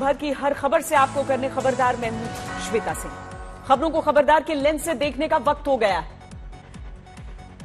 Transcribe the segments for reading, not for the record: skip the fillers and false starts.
भर की हर खबर से आपको करने खबरदार। मैं हूं श्वेता सिंह। खबरों को खबरदार के लेंस से देखने का वक्त हो गया है।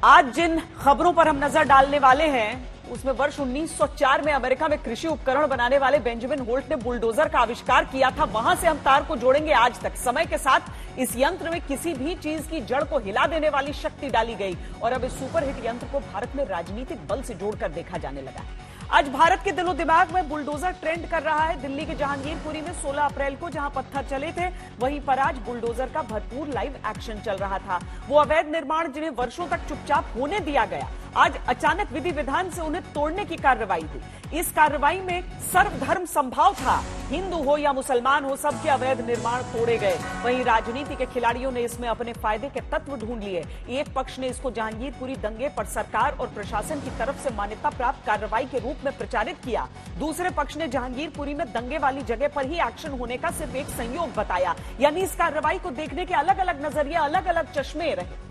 आज जिन खबरों पर हम नजर डालने वाले हैं उसमें वर्ष 1904 में अमेरिका में कृषि उपकरण बनाने वाले बेंजामिन होल्ट ने बुलडोजर का आविष्कार किया था। वहां से हम तार को जोड़ेंगे आज तक। समय के साथ इस यंत्र में किसी भी चीज की जड़ को हिला देने वाली शक्ति डाली गई और अब इस सुपरहिट यंत्र को भारत में राजनीतिक बल से जोड़कर देखा जाने लगा है। आज भारत के दिलो दिमाग में बुलडोजर ट्रेंड कर रहा है। दिल्ली के जहांगीरपुरी में 16 अप्रैल को जहां पत्थर चले थे, वहीं पर आज बुलडोजर का भरपूर लाइव एक्शन चल रहा था। वो अवैध निर्माण जिन्हें वर्षों तक चुपचाप होने दिया गया, आज अचानक विधि विधान से उन्हें तोड़ने की कार्रवाई हुई। इस कार्रवाई में सर्वधर्म संभाव था। हिंदू हो या मुसलमान हो, सबके अवैध निर्माण तोड़े गए। वहीं राजनीति के खिलाड़ियों ने इसमें अपने फायदे के तत्व ढूंढ लिए। एक पक्ष ने इसको जहांगीरपुरी दंगे पर सरकार और प्रशासन की तरफ से मान्यता प्राप्त कार्रवाई के रूप में प्रचारित किया। दूसरे पक्ष ने जहांगीरपुरी में दंगे वाली जगह पर ही एक्शन होने का सिर्फ एक संयोग बताया। यानी इस कार्रवाई को देखने के अलग अलग नजरिए, अलग अलग चश्मे रहे।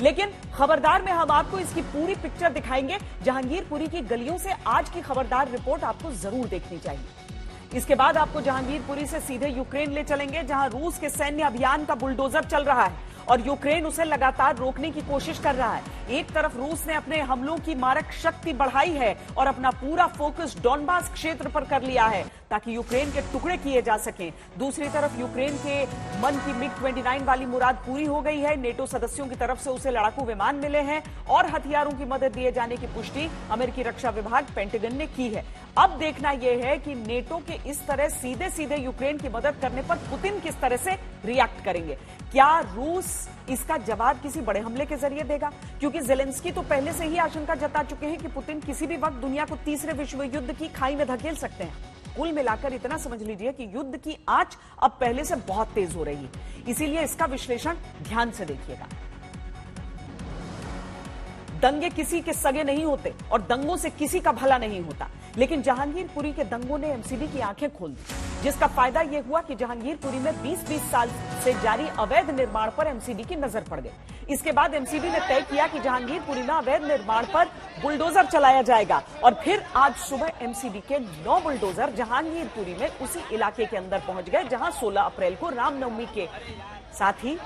लेकिन खबरदार में हम आपको इसकी पूरी पिक्चर दिखाएंगे। जहांगीरपुरी की गलियों से आज की खबरदार रिपोर्ट आपको जरूर देखनी चाहिए। इसके बाद आपको जहांगीरपुरी से सीधे यूक्रेन ले चलेंगे, जहां रूस के सैन्य अभियान का बुलडोजर चल रहा है और यूक्रेन उसे लगातार रोकने की कोशिश कर रहा है। एक तरफ रूस ने अपने हमलों की मारक शक्ति बढ़ाई है और अपना पूरा फोकस डोनबास क्षेत्र पर कर लिया है ताकि यूक्रेन के टुकड़े किए जा सकें। दूसरी तरफ यूक्रेन के मन की MiG-29 वाली मुराद पूरी हो गई है। नेटो सदस्यों की तरफ से उसे लड़ाकू विमान मिले हैं और हथियारों की मदद दिए जाने की पुष्टि अमेरिकी रक्षा विभाग पेंटागन ने की है। अब देखना यह है कि नेटो के इस तरह सीधे सीधे यूक्रेन की मदद करने पर पुतिन किस तरह से रिएक्ट करेंगे। क्या रूस इसका जवाब किसी बड़े हमले के जरिए देगा? क्योंकि ज़ेलेंस्की तो पहले से ही आशंका जता चुके हैं कि पुतिन किसी भी वक्त दुनिया को तीसरे विश्व युद्ध की खाई में धकेल सकते हैं। कुल मिलाकर इतना समझ लीजिए कि युद्ध की आंच अब पहले से बहुत तेज हो रही है। इसीलिए इसका विश्लेषण ध्यान से देखिएगा। दंगे किसी के सगे नहीं होते और दंगों से किसी का भला नहीं होता, लेकिन जहांगीरपुरी के दंगों ने एमसीडी की आंखें खोल दी, जिसका फायदा यह हुआ कि जहांगीरपुरी में 20-20 साल से जारी अवैध निर्माण पर एमसीडी की नजर पड़ गई। इसके बाद एमसीडी ने तय किया कि जहांगीरपुरी में अवैध निर्माण पर बुलडोजर चलाया जाएगा और फिर आज सुबह एमसीडी के 9 बुलडोजर जहांगीरपुरी में उसी इलाके के अंदर पहुंच गए जहां 16 अप्रैल को रामनवमी के साथ ही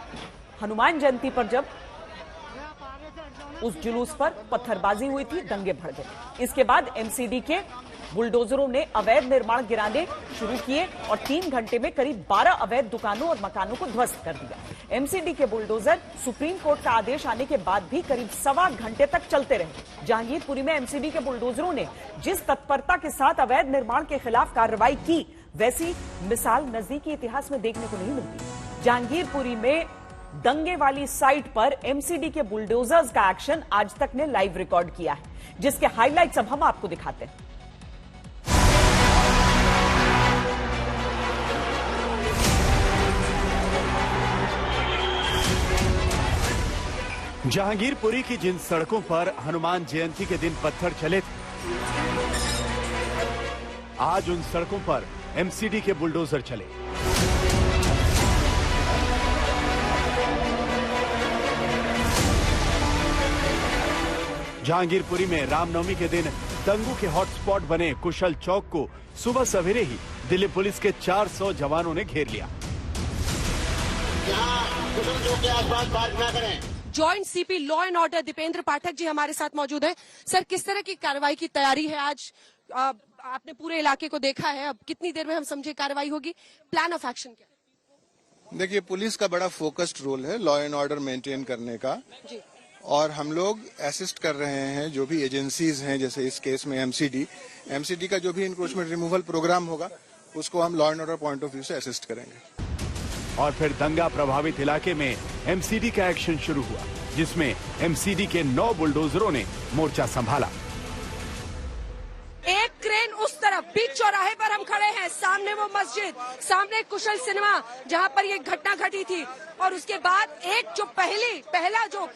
हनुमान जयंती पर जब उस जुलूस पर पत्थरबाजी हुई थी, दंगे भड़ गए। इसके बाद एमसीडी के बुलडोजरों ने अवैध निर्माण गिराने शुरू किए और 3 घंटे में करीब 12 अवैध दुकानों और मकानों को ध्वस्त कर दिया। एमसीडी के बुलडोजर सुप्रीम कोर्ट का आदेश आने के बाद भी करीब 1.25 घंटे तक चलते रहे। जहांगीरपुरी में एमसीडी के बुलडोजरों ने जिस तत्परता के साथ अवैध निर्माण के खिलाफ कार्रवाई की, वैसी मिसाल नजदीकी इतिहास में देखने को नहीं मिलती। जहांगीरपुरी में दंगे वाली साइट पर एमसीडी के बुलडोजर्स का एक्शन आज तक ने लाइव रिकॉर्ड किया है, जिसके हाइलाइट्स अब हम आपको दिखाते हैं। जहांगीरपुरी की जिन सड़कों पर हनुमान जयंती के दिन पत्थर चले थे, आज उन सड़कों पर एमसीडी के बुलडोजर चले। जहांगीरपुरी में रामनवमी के दिन दंगों के हॉटस्पॉट बने कुशल चौक को सुबह सवेरे ही दिल्ली पुलिस के 400 जवानों ने घेर लिया। कुशल चौक के आसपास बात ना करें। Joint CP law and order Dipendra Pathak ji हमारे साथ मौजूद हैं। सर, किस तरह की कार्रवाई की तैयारी है आज? आपने पूरे इलाके को देखा है, अब कितनी देर में हम समझे कार्रवाई होगी? प्लान ऑफ एक्शन क्या है? देखिए, पुलिस का बड़ा फोकस्ड रोल है लॉ एंड ऑर्डर मेंटेन करने का जी। और हम लोग असिस्ट कर रहे हैं जो भी एजेंसीज हैं, जैसे इस केस में एमसीडी का जो भी इंक्रोचमेंट रिमूवल प्रोग्राम होगा उसको हम law and order point of view से असिस्ट करेंगे। और फिर दंगा प्रभावित इलाके में एमसीडी का एक्शन शुरू हुआ, जिसमें एमसीडी के 9 बुलडोजरों ने मोर्चा संभाला। एक क्रेन उस तरफ बीच चौराहे पर हम खड़े हैं, सामने वो मस्जिद, सामने कुशल सिनेमा जहां पर ये घटना घटी थी, और उसके बाद एक जो पहला जो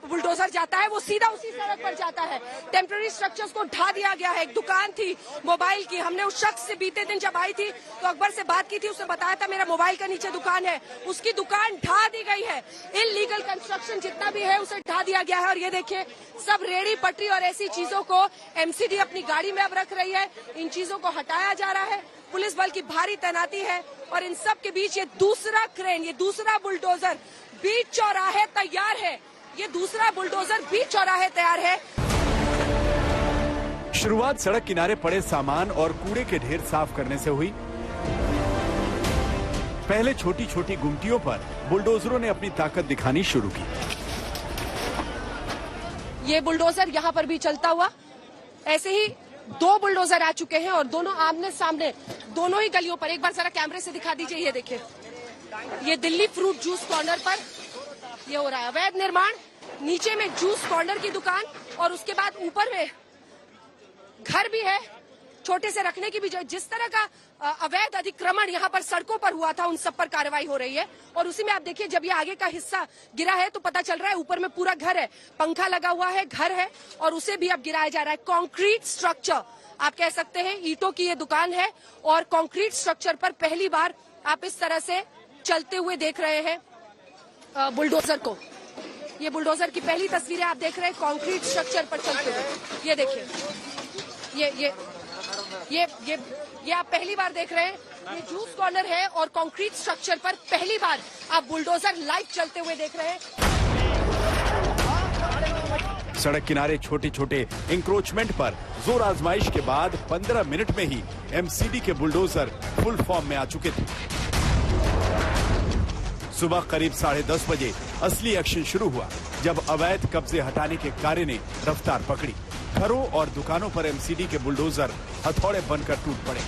बुलडोजर जाता है वो सीधा उसी सड़क पर जाता है। टेम्पररी स्ट्रक्चर्स को ढा दिया गया है। एक दुकान थी मोबाइल की, हमने उस शख्स से बीते दिन जब आई थी तो अकबर से बात की थी, उसने बताया था मेरा मोबाइल का नीचे दुकान है, उसकी दुकान ढा दी गई है। इल्लीगल कंस्ट्रक्शन जितना भी है उसे ढा दिया गया है। और ये देखिए, सब रेड़ी पटरी और ऐसी चीजों को एमसीडी अपनी गाड़ी में अब रख रही है। इन चीजों को हटाया जा रहा है पुलिस बल की भारी तैनाती है और इन सब के बीच ये दूसरा क्रेन, ये दूसरा बुलडोजर बीच चौराहे तैयार है। ये दूसरा बुलडोजर बीच चौराहे तैयार है। शुरुआत सड़क किनारे पड़े सामान और कूड़े के ढेर साफ करने से हुई। पहले छोटी छोटी गुमटियों पर बुलडोजरों ने अपनी ताकत दिखानी शुरू की। ये बुलडोजर यहाँ पर भी चलता हुआ, ऐसे ही 2 बुलडोजर आ चुके हैं और दोनों आमने सामने दोनों ही गलियों पर। एक बार जरा कैमरे से दिखा दीजिए, ये देखिए, ये दिल्ली फ्रूट जूस कॉर्नर पर ये हो रहा है अवैध निर्माण। नीचे में जूस कॉर्नर की दुकान और उसके बाद ऊपर में घर भी है, छोटे से रखने की भी। जिस तरह का अवैध अतिक्रमण यहाँ पर सड़कों पर हुआ था, उन सब पर कार्रवाई हो रही है। और उसी में आप देखिए, जब ये आगे का हिस्सा गिरा है तो पता चल रहा है ऊपर में पूरा घर है, पंखा लगा हुआ है, घर है और उसे भी अब गिराया जा रहा है। कंक्रीट स्ट्रक्चर आप कह सकते हैं, ईंटों की ये दुकान है और कंक्रीट स्ट्रक्चर पर पहली बार आप इस तरह से चलते हुए देख रहे हैं बुलडोजर को। ये बुलडोजर की पहली तस्वीरें आप देख रहे हैं कंक्रीट स्ट्रक्चर पर चलते हुए। ये देखिए, ये आप पहली बार देख रहे हैं। ये जूस कॉर्नर है और कंक्रीट स्ट्रक्चर पर पहली बार आप बुलडोजर लाइव चलते हुए देख रहे हैं। सड़क किनारे छोटे छोटे इंक्रोचमेंट पर जोर आजमाइश के बाद 15 मिनट में ही एमसीडी के बुलडोजर फुल फॉर्म में आ चुके थे। सुबह करीब 10:30 बजे असली एक्शन शुरू हुआ, जब अवैध कब्जे हटाने के कार्य ने रफ्तार पकड़ी। घरों और दुकानों पर एमसीडी के बुलडोजर हथौड़े बनकर टूट पड़े।